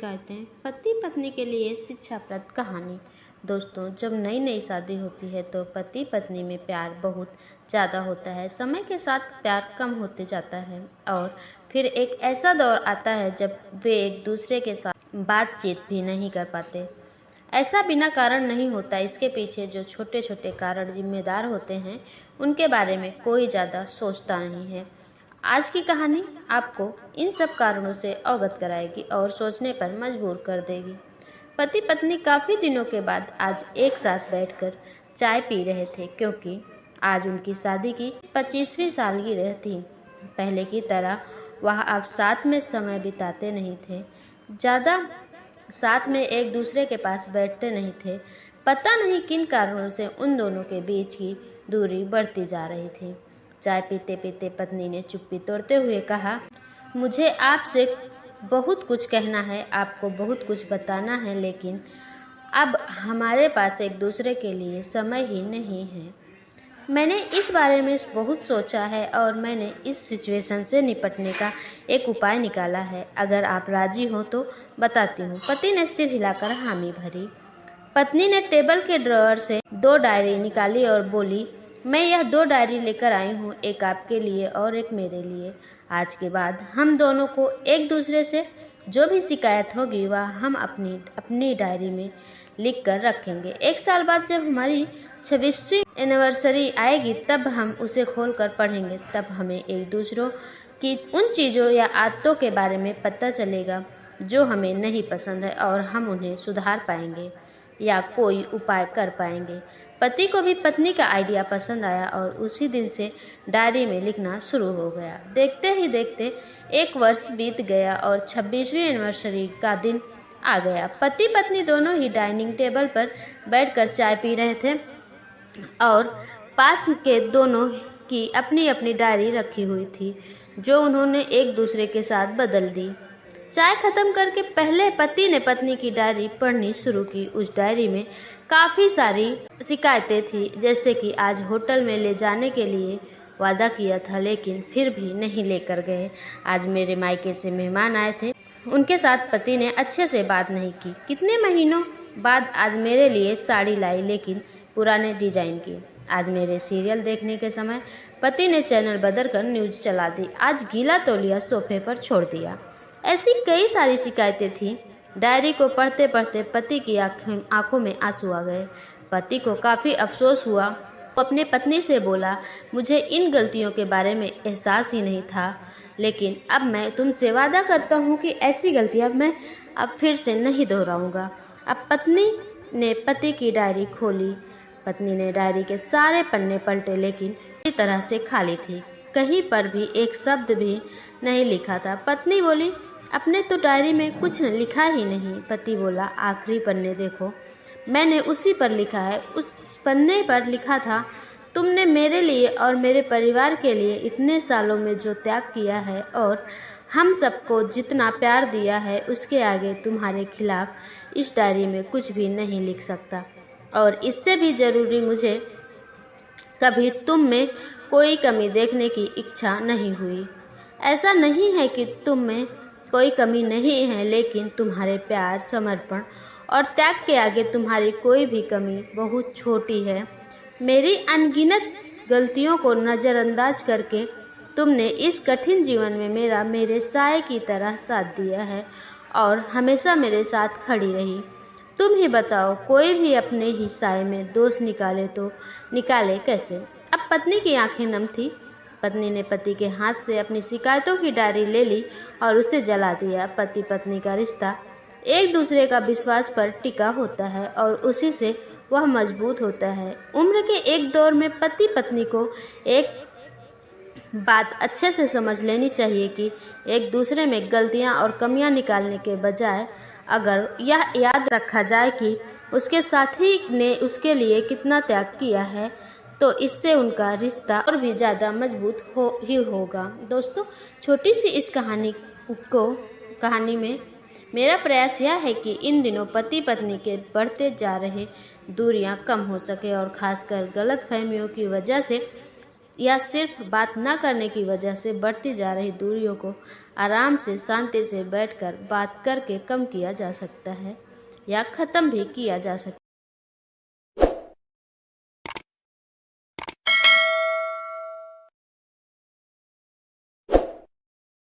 शिकायतें, पति पत्नी के लिए शिक्षाप्रद कहानी। दोस्तों, जब नई नई शादी होती है तो पति पत्नी में प्यार बहुत ज़्यादा होता है। समय के साथ प्यार कम होते जाता है और फिर एक ऐसा दौर आता है जब वे एक दूसरे के साथ बातचीत भी नहीं कर पाते। ऐसा बिना कारण नहीं होता। इसके पीछे जो छोटे छोटे कारण जिम्मेदार होते हैं उनके बारे में कोई ज़्यादा सोचता नहीं है। आज की कहानी आपको इन सब कारणों से अवगत कराएगी और सोचने पर मजबूर कर देगी। पति पत्नी काफ़ी दिनों के बाद आज एक साथ बैठकर चाय पी रहे थे, क्योंकि आज उनकी शादी की 25वीं सालगिरह थी। पहले की तरह वह अब साथ में समय बिताते नहीं थे, ज़्यादा साथ में एक दूसरे के पास बैठते नहीं थे। पता नहीं किन कारणों से उन दोनों के बीच की दूरी बढ़ती जा रही थी। चाय पीते पीते पत्नी ने चुप्पी तोड़ते हुए कहा, मुझे आपसे बहुत कुछ कहना है, आपको बहुत कुछ बताना है, लेकिन अब हमारे पास एक दूसरे के लिए समय ही नहीं है। मैंने इस बारे में बहुत सोचा है और मैंने इस सिचुएशन से निपटने का एक उपाय निकाला है। अगर आप राजी हो तो बताती हूँ। पति ने सिर हिलाकर हामी भरी। पत्नी ने टेबल के ड्रॉअर से 2 डायरी निकाली और बोली, मैं यह 2 डायरी लेकर आई हूँ, एक आपके लिए और एक मेरे लिए। आज के बाद हम दोनों को एक दूसरे से जो भी शिकायत होगी वह हम अपनी डायरी में लिख कर रखेंगे। 1 साल बाद जब हमारी 26वीं एनिवर्सरी आएगी तब हम उसे खोल कर पढ़ेंगे। तब हमें एक दूसरों की उन चीज़ों या आदतों के बारे में पता चलेगा जो हमें नहीं पसंद है और हम उन्हें सुधार पाएंगे या कोई उपाय कर पाएंगे। पति को भी पत्नी का आइडिया पसंद आया और उसी दिन से डायरी में लिखना शुरू हो गया। देखते ही देखते 1 वर्ष बीत गया और 26वीं एनिवर्सरी का दिन आ गया। पति पत्नी दोनों ही डाइनिंग टेबल पर बैठकर चाय पी रहे थे और पास के दोनों की अपनी अपनी डायरी रखी हुई थी जो उन्होंने एक दूसरे के साथ बदल दी। चाय खत्म करके पहले पति ने पत्नी की डायरी पढ़नी शुरू की। उस डायरी में काफ़ी सारी शिकायतें थी, जैसे कि आज होटल में ले जाने के लिए वादा किया था लेकिन फिर भी नहीं लेकर गए। आज मेरे मायके से मेहमान आए थे, उनके साथ पति ने अच्छे से बात नहीं की। कितने महीनों बाद आज मेरे लिए साड़ी लाई, लेकिन पुराने डिजाइन की। आज मेरे सीरियल देखने के समय पति ने चैनल बदलकर न्यूज़ चला दी। आज गीला तौलिया सोफे पर छोड़ दिया। ऐसी कई सारी शिकायतें थीं। डायरी को पढ़ते पढ़ते पति की आंखों में आंसू आ गए। पति को काफ़ी अफसोस हुआ। वो अपने पत्नी से बोला, मुझे इन गलतियों के बारे में एहसास ही नहीं था, लेकिन अब मैं तुमसे वादा करता हूँ कि ऐसी गलतियाँ मैं अब फिर से नहीं दोहराऊंगा। अब पत्नी ने पति की डायरी खोली। पत्नी ने डायरी के सारे पन्ने पलटे, लेकिन पूरी तरह से खाली थी। कहीं पर भी एक शब्द भी नहीं लिखा था। पत्नी बोली, अपने तो डायरी में कुछ लिखा ही नहीं। पति बोला, आखिरी पन्ने देखो, मैंने उसी पर लिखा है। उस पन्ने पर लिखा था, तुमने मेरे लिए और मेरे परिवार के लिए इतने सालों में जो त्याग किया है और हम सबको जितना प्यार दिया है, उसके आगे तुम्हारे खिलाफ इस डायरी में कुछ भी नहीं लिख सकता। और इससे भी ज़रूरी, मुझे कभी तुम में कोई कमी देखने की इच्छा नहीं हुई। ऐसा नहीं है कि तुम में कोई कमी नहीं है, लेकिन तुम्हारे प्यार, समर्पण और त्याग के आगे तुम्हारी कोई भी कमी बहुत छोटी है। मेरी अनगिनत गलतियों को नज़रअंदाज करके तुमने इस कठिन जीवन में मेरे साए की तरह साथ दिया है और हमेशा मेरे साथ खड़ी रही। तुम ही बताओ, कोई भी अपने ही साए में दोष निकाले तो निकाले कैसे। अब पत्नी की आंखें नम थी। पत्नी ने पति के हाथ से अपनी शिकायतों की डायरी ले ली और उसे जला दिया। पति पत्नी का रिश्ता एक दूसरे का विश्वास पर टिका होता है और उसी से वह मजबूत होता है। उम्र के एक दौर में पति पत्नी को एक बात अच्छे से समझ लेनी चाहिए कि एक दूसरे में गलतियां और कमियां निकालने के बजाय अगर यह याद रखा जाए कि उसके साथी ने उसके लिए कितना त्याग किया है, तो इससे उनका रिश्ता और भी ज़्यादा मजबूत होगा। दोस्तों, छोटी सी इस कहानी में मेरा प्रयास यह है कि इन दिनों पति पत्नी के बढ़ते जा रहे दूरियां कम हो सके और ख़ासकर गलतफहमियों की वजह से या सिर्फ बात न करने की वजह से बढ़ती जा रही दूरियों को आराम से शांति से बैठकर बात करके कम किया जा सकता है या ख़त्म भी किया जा सकता है।